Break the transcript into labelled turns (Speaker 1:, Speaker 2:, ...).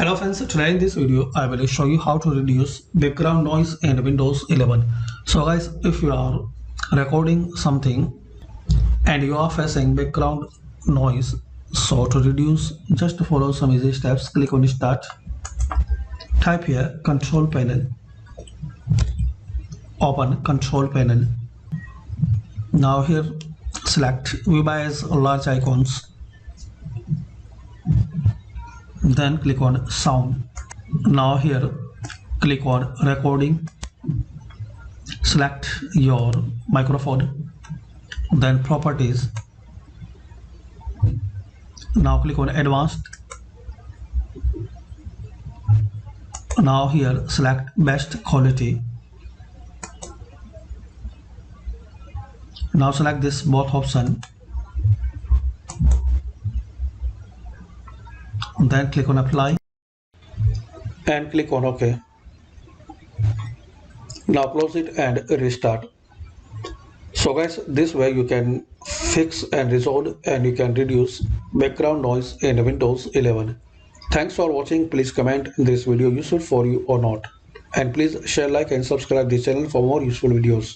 Speaker 1: Hello friends, today in this video I will show you how to reduce background noise in Windows 11. So guys, if you are recording something and you are facing background noise, so to reduce, just follow some easy steps. Click on start, type here control panel, open control panel. Now here select view by as large icons, then click on sound. Now here click on recording, select your microphone, then properties. Now click on advanced. Now here select best quality. Now select this both option, then click on apply and click on OK. Now close it and restart. So guys, this way you can fix and resolve and you can reduce background noise in Windows 11. Thanks for watching. Please comment this video useful for you or not, and please share, like and subscribe this channel for more useful videos.